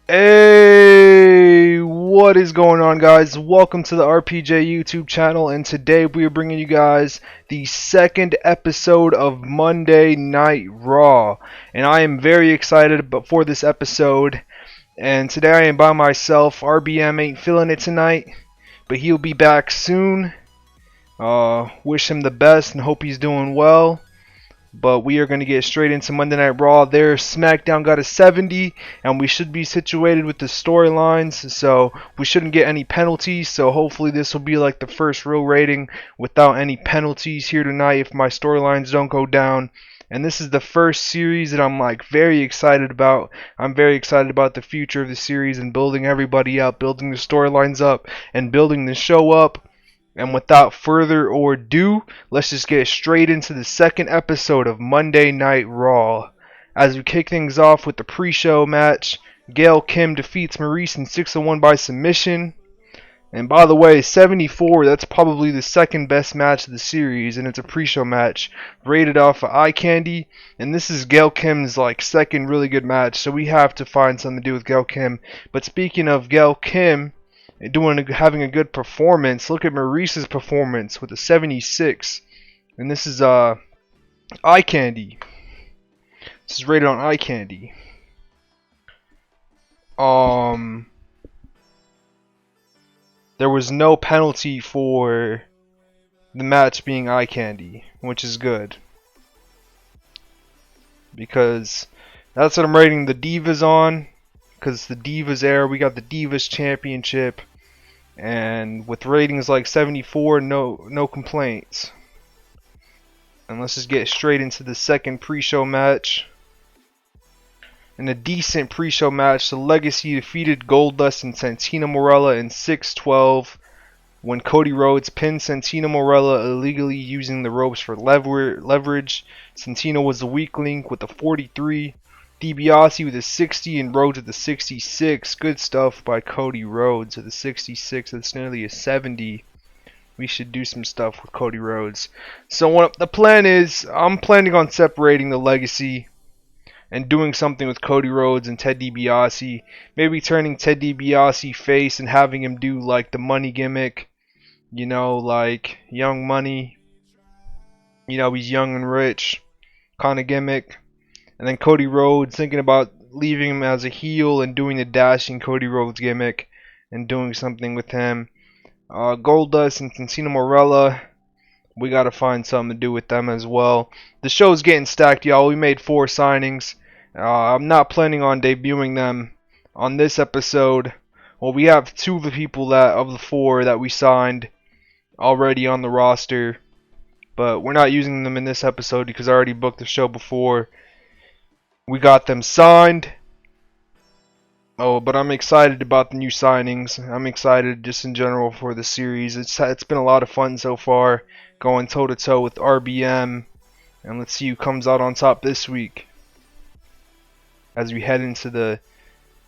Hey, what is going on, guys? Welcome to the RPJ YouTube channel, and today we are bringing you guys the second episode of Monday Night Raw, and I am very excited for this episode. And today I am by myself. RBM ain't feeling it tonight, but he'll be back soon. Wish him the best and hope he's doing well. But we are going to get straight into Monday Night Raw. There, SmackDown got a 70, and we should be situated with the storylines, so we shouldn't get any penalties. So hopefully this will be like the first real rating without any penalties here tonight if my storylines don't go down. And this is the first series that I'm like very excited about. I'm very excited about the future of the series and building everybody up, building the storylines up, and building the show up. And without further ado, let's just get straight into the second episode of Monday Night Raw. As we kick things off with the pre-show match, Gail Kim defeats Maurice in 6-1 by submission. And by the way, 74, that's probably the second best match of the series, and it's a pre-show match rated off of eye candy. And this is Gail Kim's like second really good match, so we have to find something to do with Gail Kim. But speaking of Gail Kim having a good performance, look at Maurice's performance with a 76, and this is eye candy. This is rated on eye candy. There was no penalty for the match being eye candy, which is good, because that's what I'm rating the Divas on. Because it's the Divas era, we got the Divas Championship, and with ratings like 74, no complaints. And let's just get straight into the second pre-show match. In a decent pre-show match, the Legacy defeated Goldust and Santino Marella in 6-12 when Cody Rhodes pinned Santino Marella illegally using the ropes for leverage. Santino was the weak link with a 43. DiBiase with a 60 and Rhodes with a 66. Good stuff by Cody Rhodes with a 66. That's nearly a 70. We should do some stuff with Cody Rhodes. So the plan is, I'm planning on separating the Legacy and doing something with Cody Rhodes and Ted DiBiase. Maybe turning Ted DiBiase face and having him do like the money gimmick. You know, like Young Money. You know, he's young and rich kind of gimmick. And then Cody Rhodes, thinking about leaving him as a heel and doing the dashing Cody Rhodes gimmick and doing something with him. Goldust and Santino Marella, we got to find something to do with them as well. The show's getting stacked, y'all. We made 4 signings. I'm not planning on debuting them on this episode. Well, we have 2 of the people of the 4 that we signed already on the roster. But we're not using them in this episode because I already booked the show before we got them signed. Oh, but I'm excited about the new signings. I'm excited just in general for the series. It's been a lot of fun so far, going toe to toe with RBM. And let's see who comes out on top this week as we head into the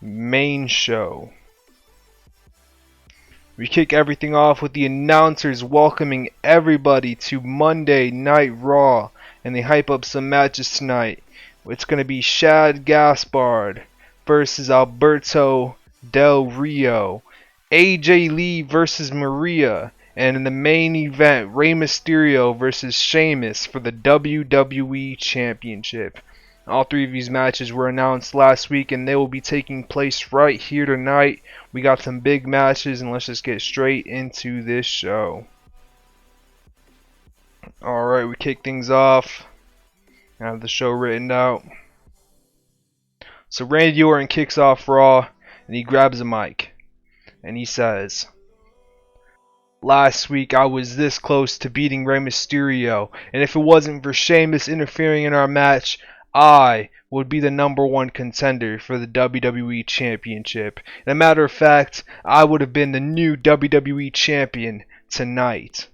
main show. We kick everything off with the announcers welcoming everybody to Monday Night Raw, and they hype up some matches tonight. It's going to be Shad Gaspard versus Alberto Del Rio, AJ Lee versus Maria, and in the main event, Rey Mysterio versus Sheamus for the WWE Championship. All 3 of these matches were announced last week, and they will be taking place right here tonight. We got some big matches, and let's just get straight into this show. Alright, we kick things off. I have the show written out. So Randy Orton kicks off Raw, and he grabs a mic, and he says, "Last week I was this close to beating Rey Mysterio, and if it wasn't for Sheamus interfering in our match, I would be the #1 contender for the WWE Championship. And a matter of fact, I would have been the new WWE Champion tonight."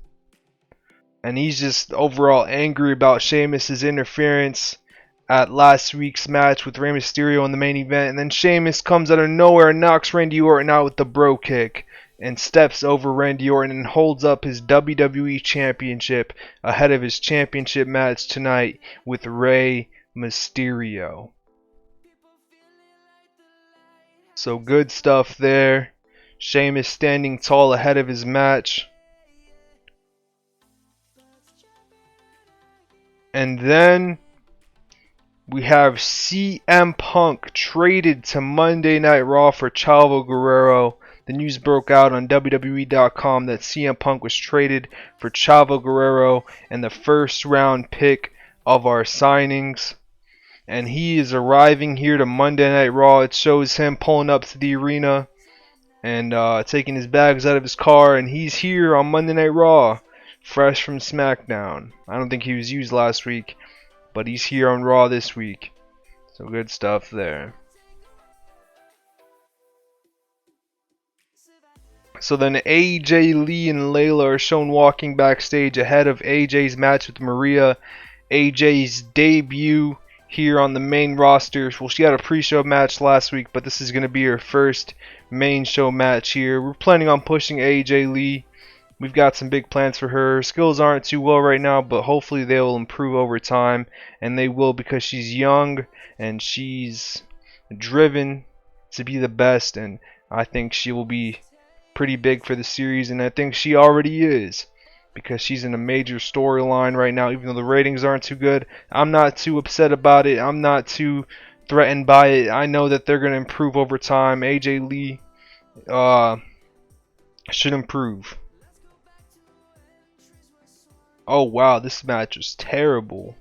And he's just overall angry about Sheamus' interference at last week's match with Rey Mysterio in the main event. And then Sheamus comes out of nowhere and knocks Randy Orton out with the bro kick and steps over Randy Orton and holds up his WWE Championship ahead of his championship match tonight with Rey Mysterio. So good stuff there. Sheamus standing tall ahead of his match. And then we have CM Punk traded to Monday Night Raw for Chavo Guerrero. The news broke out on WWE.com that CM Punk was traded for Chavo Guerrero and the first round pick of our signings. And he is arriving here to Monday Night Raw. It shows him pulling up to the arena and taking his bags out of his car. And he's here on Monday Night Raw, fresh from SmackDown. I don't think he was used last week, but he's here on Raw this week. So good stuff there. So then AJ Lee and Layla are shown walking backstage ahead of AJ's match with Maria. AJ's debut here on the main roster. Well, she had a pre-show match last week, but this is going to be her first main show match here. We're planning on pushing AJ Lee. We've got some big plans for her. Her skills aren't too well right now, but hopefully they will improve over time, and they will because she's young and she's driven to be the best, and I think she will be pretty big for the series, and I think she already is because she's in a major storyline right now. Even though the ratings aren't too good, I'm not too upset about it. I'm not too threatened by it. I know that they're going to improve over time. AJ Lee should improve. Oh wow, this match was terrible.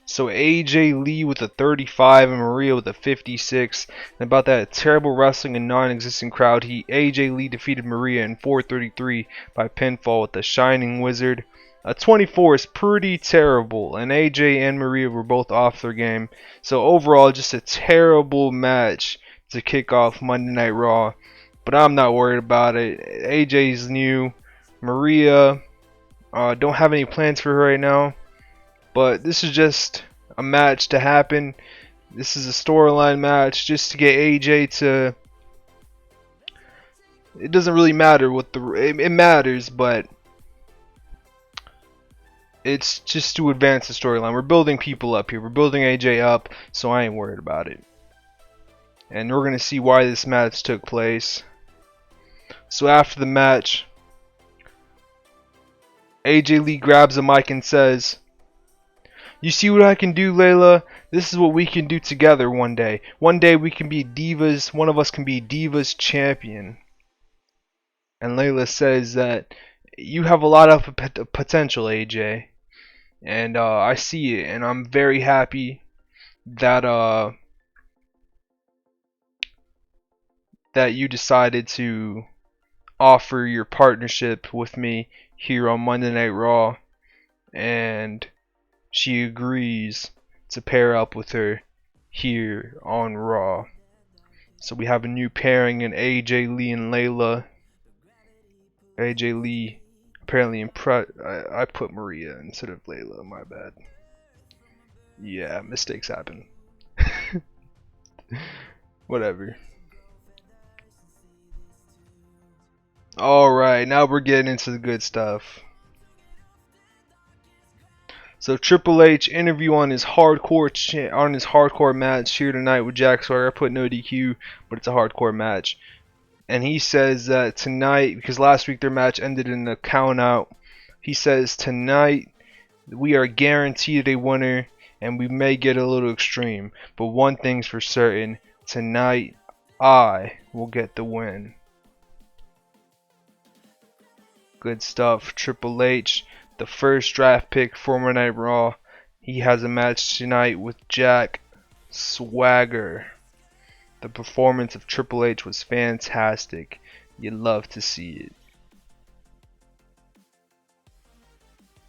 So AJ Lee with a 35 and Maria with a 56. And about that terrible wrestling and non-existent crowd, AJ Lee defeated Maria in 4:33 by pinfall with the Shining Wizard. A 24 is pretty terrible, and AJ and Maria were both off their game. So overall, just a terrible match to kick off Monday Night Raw. But I'm not worried about it. AJ's new. Maria, don't have any plans for her right now. But this is just a match to happen. This is a storyline match just to get AJ to... It doesn't really matter what the... It matters, but... It's just to advance the storyline. We're building people up here. We're building AJ up, so I ain't worried about it. And we're going to see why this match took place. So after the match, AJ Lee grabs a mic and says, "You see what I can do, Layla? This is what we can do together one day. One day we can be Divas. One of us can be Divas champion." And Layla says that you have a lot of potential, AJ. And I see it. And I'm very happy that that you decided to offer your partnership with me here on Monday Night Raw. And she agrees to pair up with her here on Raw. So we have a new pairing in AJ Lee and Layla. AJ Lee apparently I put Maria instead of Layla, my bad. Yeah, mistakes happen. Whatever. Alright, now we're getting into the good stuff. So Triple H interview on his hardcore match here tonight with Jack Swagger. I put no DQ, but it's a hardcore match. And he says that tonight, because last week their match ended in a count out, he says tonight we are guaranteed a winner, and we may get a little extreme. But one thing's for certain, tonight I will get the win. Good stuff. Triple H, the first draft pick for Monday Night Raw. He has a match tonight with Jack Swagger. The performance of Triple H was fantastic. You love to see it.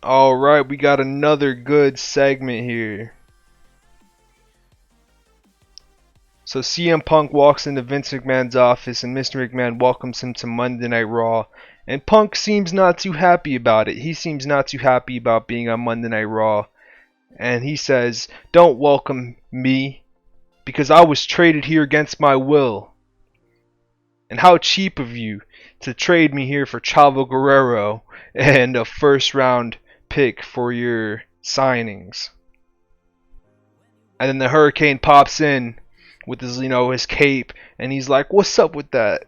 Alright, we got another good segment here. So CM Punk walks into Vince McMahon's office and Mr. McMahon welcomes him to Monday Night Raw. And Punk seems not too happy about it. He seems not too happy about being on Monday Night Raw. And he says, "Don't welcome me, because I was traded here against my will. And how cheap of you to trade me here for Chavo Guerrero and a first round pick for your signings." And then the Hurricane pops in with his, his cape, and he's like, "What's up with that?"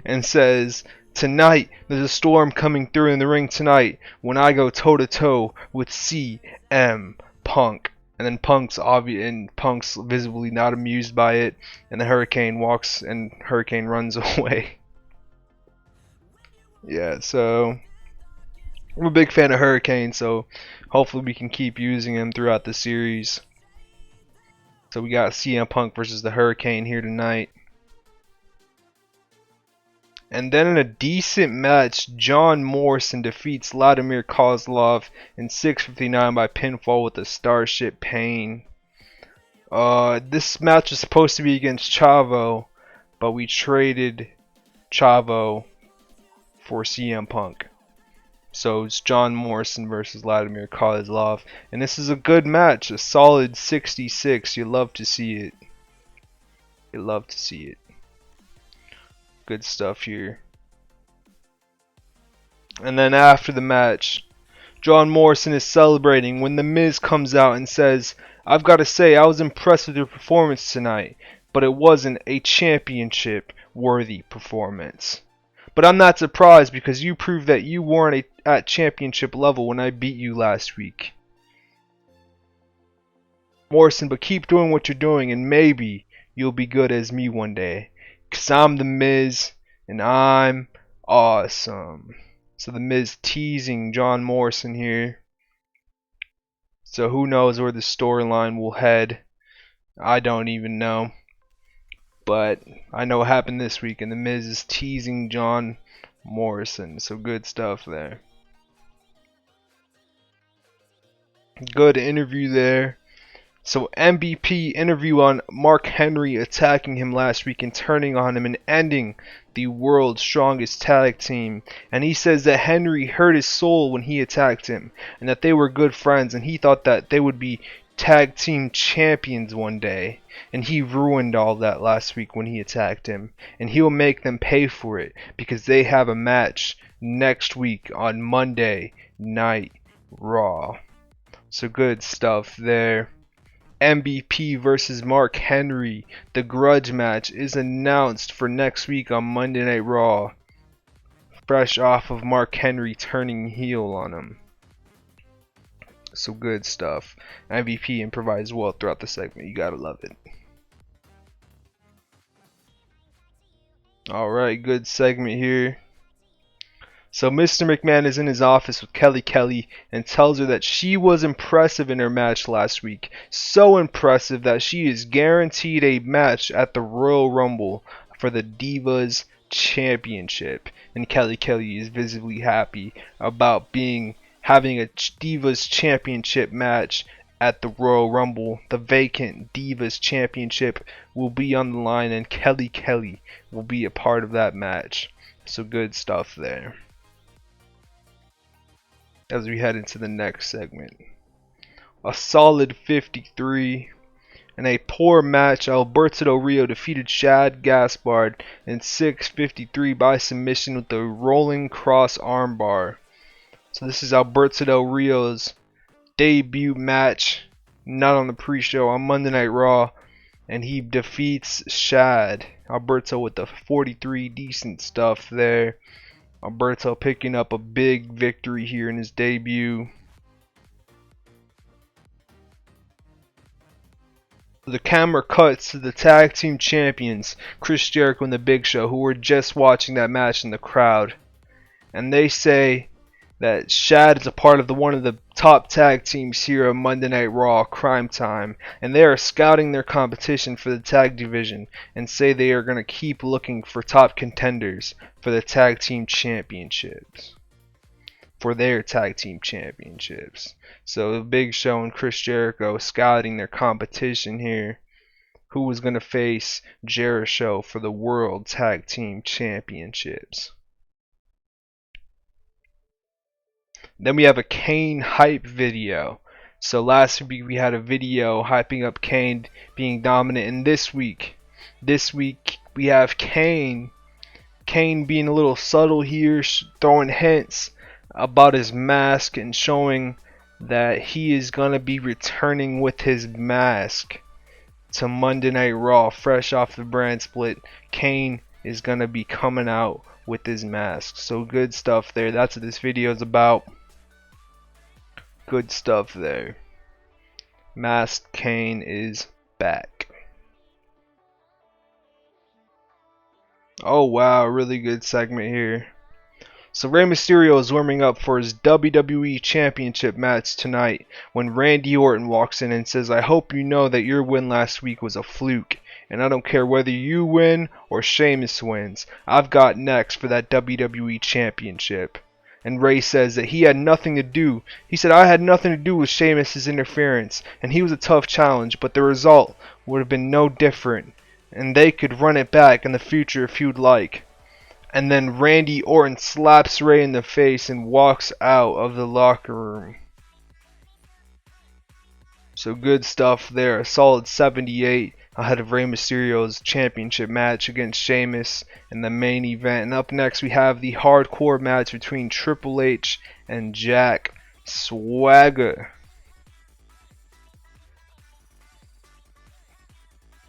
and says, "Tonight, there's a storm coming through in the ring tonight when I go toe to toe with CM Punk." And then Punk's visibly not amused by it, and the Hurricane runs away. Yeah, so I'm a big fan of Hurricane, so hopefully we can keep using him throughout the series. So we got CM Punk versus the Hurricane here tonight. And then in a decent match, John Morrison defeats Vladimir Kozlov in 6:59 by pinfall with a Starship Pain. This match was supposed to be against Chavo, but we traded Chavo for CM Punk. So it's John Morrison versus Vladimir Kozlov, and this is a good match, a solid 66. You love to see it. You love to see it. Good stuff here. And then after the match, John Morrison is celebrating when The Miz comes out and says, "I've got to say, I was impressed with your performance tonight, but it wasn't a championship worthy performance. But I'm not surprised because you proved that you weren't at championship level when I beat you last week. Morrison, but keep doing what you're doing and maybe you'll be good as me one day. 'Cause I'm The Miz and I'm awesome." So The Miz teasing John Morrison here. So who knows where the storyline will head. I don't even know. But I know what happened this week, and The Miz is teasing John Morrison. So good stuff there. Good interview there. So MVP interview on Mark Henry attacking him last week and turning on him and ending the world's strongest tag team. And he says that Henry hurt his soul when he attacked him and that they were good friends and he thought that they would be tag team champions one day. And he ruined all that last week when he attacked him. And he'll make them pay for it because they have a match next week on Monday Night Raw. So good stuff there. MVP versus Mark Henry, the grudge match, is announced for next week on Monday Night Raw. Fresh off of Mark Henry turning heel on him. So good stuff. MVP improvised well throughout the segment. You gotta love it. Alright, good segment here. So Mr. McMahon is in his office with Kelly and tells her that she was impressive in her match last week. So impressive that she is guaranteed a match at the Royal Rumble for the Divas Championship. And Kelly is visibly happy about having a Divas Championship match at the Royal Rumble. The vacant Divas Championship will be on the line and Kelly will be a part of that match. So good stuff there. As we head into the next segment, a solid 53. In a poor match, Alberto Del Rio defeated Shad Gaspard in 6:53 by submission with the rolling cross armbar. So this is Alberto Del Rio's debut match, not on the pre-show, on Monday Night Raw, and he defeats Shad. Alberto with the 43, decent stuff there. Alberto picking up a big victory here in his debut. The camera cuts to the tag team champions, Chris Jericho and the Big Show, who were just watching that match in the crowd. And they say that Shad is a part of one of the top tag teams here on Monday Night Raw, Crime Time, and they are scouting their competition for the tag division and say they are going to keep looking for top contenders for the tag team championships. For their tag team championships. So the Big Show and Chris Jericho scouting their competition here. Who was going to face Jericho for the World Tag Team Championships. Then we have a Kane hype video. So last week we had a video hyping up Kane being dominant, and this week we have Kane being a little subtle here, throwing hints about his mask and showing that he is going to be returning with his mask to Monday Night Raw, fresh off the brand split. Kane is going to be coming out with his mask. So good stuff there. That's what this video is about. Good stuff there. Masked Kane is back. Oh wow, really good segment here. So Rey Mysterio is warming up for his WWE Championship match tonight when Randy Orton walks in and says, "I hope you know that your win last week was a fluke, and I don't care whether you win or Sheamus wins. I've got next for that WWE Championship." And Rey says that he had nothing to do. He said, "I had nothing to do with Sheamus' interference, and he was a tough challenge, but the result would have been no different, and they could run it back in the future if you'd like." And then Randy Orton slaps Rey in the face and walks out of the locker room. So good stuff there. A solid 78 ahead of Rey Mysterio's championship match against Sheamus in the main event. And up next we have the hardcore match between Triple H and Jack Swagger.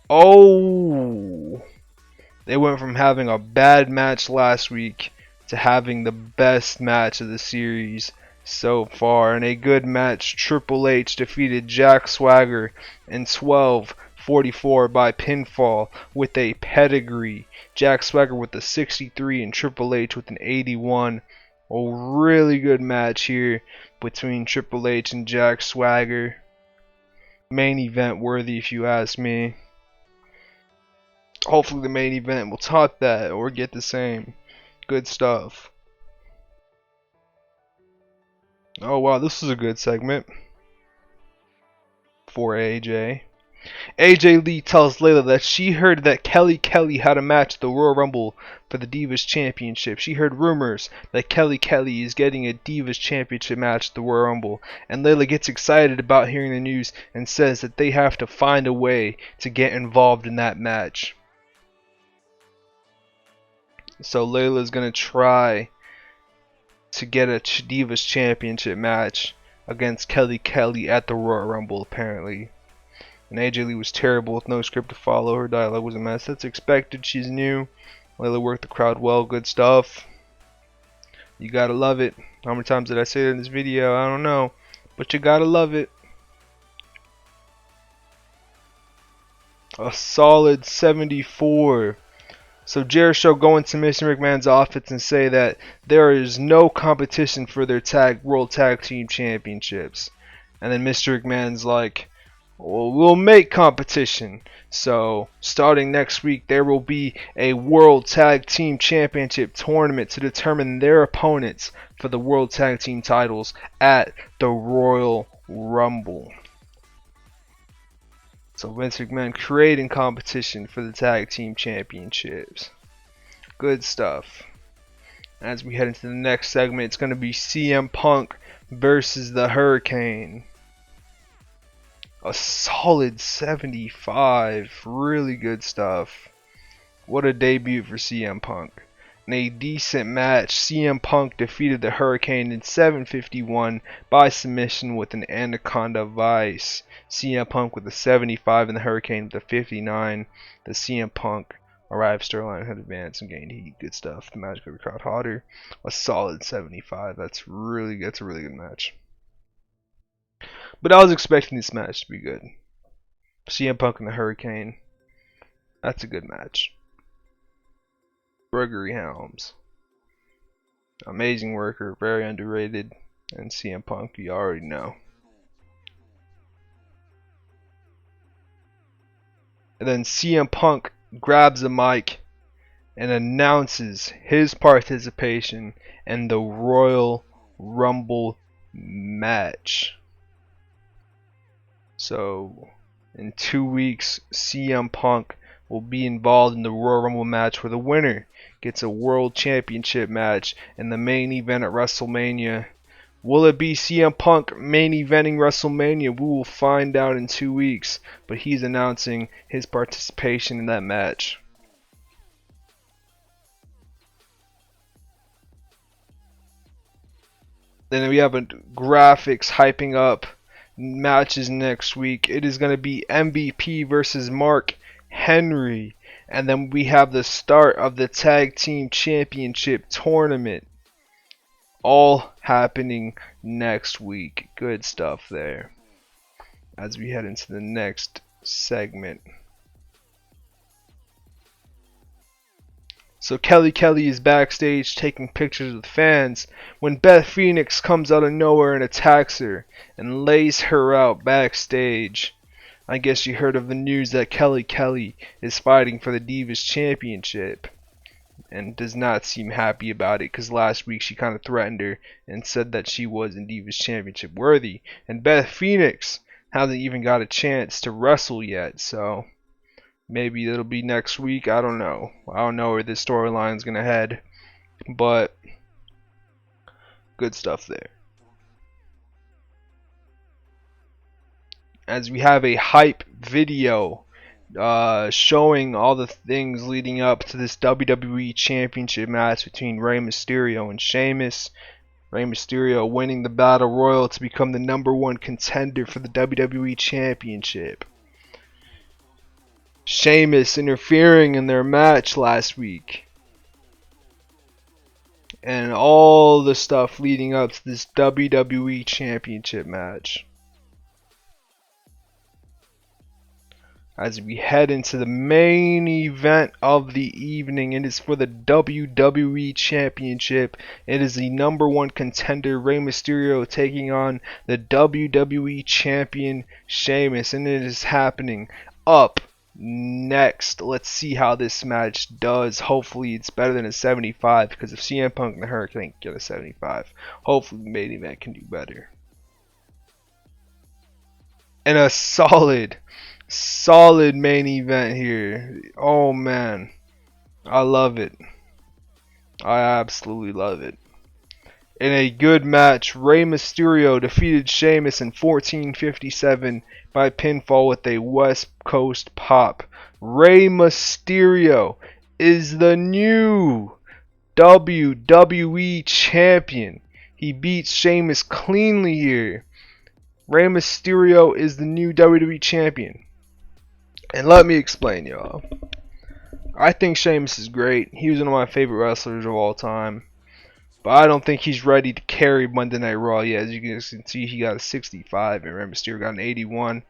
Oh! They went from having a bad match last week to having the best match of the series so far. In a good match, Triple H defeated Jack Swagger in 12:44 by pinfall with a pedigree. Jack Swagger with a 63 and Triple H with an 81. A really good match here between Triple H and Jack Swagger. Main event worthy if you ask me. Hopefully the main event will top that or get the same. Good stuff. Oh wow, this is a good segment for AJ. AJ Lee tells Layla that she heard that Kelly had a match at the Royal Rumble for the Divas Championship. She heard rumors that Kelly is getting a Divas Championship match at the Royal Rumble, and Layla gets excited about hearing the news and says that they have to find a way to get involved in that match. So Layla's going to try to get a Divas Championship match against Kelly at the Royal Rumble, apparently. And AJ Lee was terrible with no script to follow. Her dialogue was a mess. That's expected. She's new. Layla worked the crowd well. Good stuff. You gotta love it. How many times did I say that in this video? I don't know. But you gotta love it. A solid 74. So Jericho go into Mr. McMahon's office and say that there is no competition for their World Tag Team Championships. And then Mr. McMahon's like, "Well, we'll make competition. So starting next week there will be a World Tag Team Championship tournament to determine their opponents for the World Tag Team titles at the Royal Rumble." So Vince McMahon creating competition for the Tag Team Championships. Good stuff. As we head into the next segment, it's going to be CM Punk versus the Hurricane. A solid 75. Really good stuff. What a debut for CM Punk. In a decent match, CM Punk defeated the Hurricane in 7:51 by submission with an Anaconda Vice. CM Punk with a 75 and the Hurricane with a 59. The CM Punk arrived Sterling had advanced and gained heat. Good stuff. The match got the crowd hotter. A solid 75. That's a really good match. But I was expecting this match to be good. CM Punk and the Hurricane. That's a good match. Gregory Helms. Amazing worker, very underrated. And CM Punk, you already know. And then CM Punk grabs the mic and announces his participation in the Royal Rumble match. So, in 2 weeks, CM Punk will be involved in the Royal Rumble match where the winner gets a World Championship match in the main event at WrestleMania. Will it be CM Punk main eventing WrestleMania? We will find out in 2 weeks, but he's announcing his participation in that match. Then we have a graphics hyping up matches next week. It is going to be MVP versus Mark Henry. And then we have the start of the Tag Team Championship tournament. All happening next week. Good stuff there. As we head into the next segment. So Kelly is backstage taking pictures with fans when Beth Phoenix comes out of nowhere and attacks her and lays her out backstage. I guess you heard of the news that Kelly is fighting for the Divas Championship and does not seem happy about it because last week she kind of threatened her and said that she wasn't Divas Championship worthy. And Beth Phoenix hasn't even got a chance to wrestle yet, so maybe it'll be next week. I don't know. I don't know where this storyline's gonna head, but good stuff there. As we have a hype video showing all the things leading up to this WWE Championship match between Rey Mysterio and Sheamus. Rey Mysterio winning the Battle Royal to become the #1 contender for the WWE Championship. Sheamus interfering in their match last week. And all the stuff leading up to this WWE Championship match. As we head into the main event of the evening, it is for the WWE Championship. It is the #1 contender Rey Mysterio taking on the WWE Champion Sheamus, and it is happening up next. Let's see how this match does. Hopefully it's better than a 75, because if CM Punk and the Hurricane get a 75, hopefully the main event can do better. And a solid main event here. Oh man, I love it. I absolutely love it. In a good match, Rey Mysterio defeated Sheamus in 14:57 by pinfall with a West Coast pop. Rey Mysterio is the new WWE Champion. He beats Sheamus cleanly here. Rey Mysterio is the new WWE Champion. And let me explain, y'all. I think Sheamus is great. He was one of my favorite wrestlers of all time. But I don't think he's ready to carry Monday Night Raw yet. As you can see, he got a 65 and Rey Mysterio got an 81.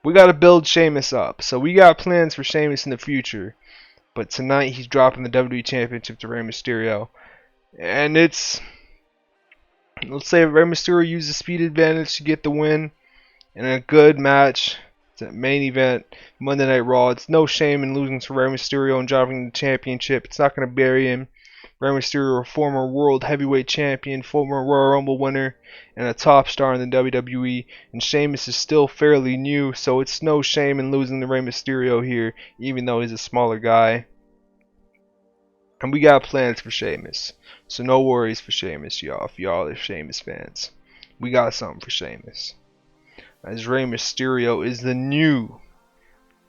We got to build Sheamus up. So we got plans for Sheamus in the future. But tonight he's dropping the WWE Championship to Rey Mysterio. And it's... let's say Rey Mysterio used the speed advantage to get the win. In a good match. It's a main event, Monday Night Raw. It's no shame in losing to Rey Mysterio and dropping the championship. It's not going to bury him. Rey Mysterio, a former World Heavyweight Champion, former Royal Rumble winner, and a top star in the WWE. And Sheamus is still fairly new, so it's no shame in losing to Rey Mysterio here, even though he's a smaller guy. And we got plans for Sheamus. So no worries for Sheamus, y'all, if y'all are Sheamus fans. We got something for Sheamus. As Rey Mysterio is the new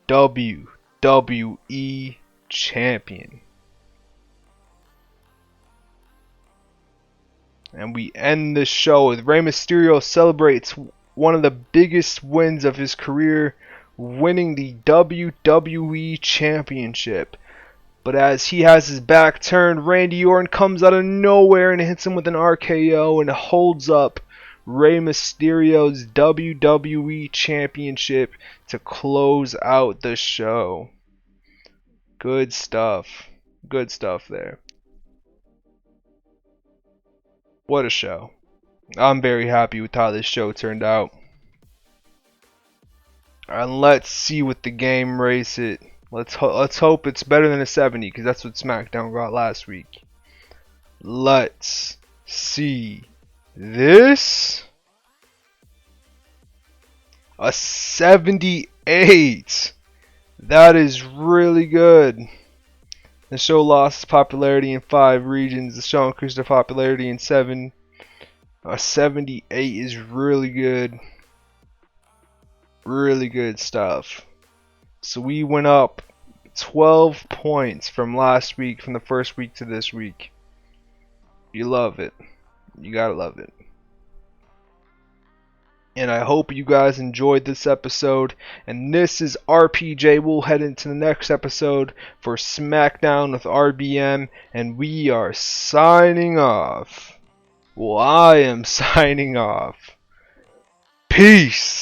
WWE Champion. And we end the show with Rey Mysterio celebrates one of the biggest wins of his career, winning the WWE Championship. But as he has his back turned, Randy Orton comes out of nowhere and hits him with an RKO and holds up Rey Mysterio's WWE Championship to close out the show. Good stuff. Good stuff there. What a show. I'm very happy with how this show turned out. And let's see what the game rates it. Let's hope it's better than a 70, because that's what SmackDown got last week. Let's see this. A 78. That is really good. The show lost popularity in 5 regions. The show increased their popularity in 7. A 78 is really good. Really good stuff. So we went up 12 points from last week, from the first week to this week. You love it. You gotta love it. And I hope you guys enjoyed this episode. And this is RPJ. We'll head into the next episode for SmackDown with RBM. And we are signing off. Well, I am signing off. Peace.